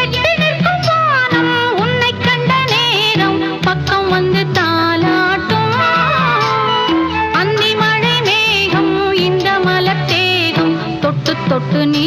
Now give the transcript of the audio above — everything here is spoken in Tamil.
எட்டி நிற்கும் வானம் உன்னை கண்ட நேரம் பக்கம் வந்து தாலாட்டும். அந்தி மழை மேகம் இந்த மலர் தேகம் தொட்டு தொட்டு நீ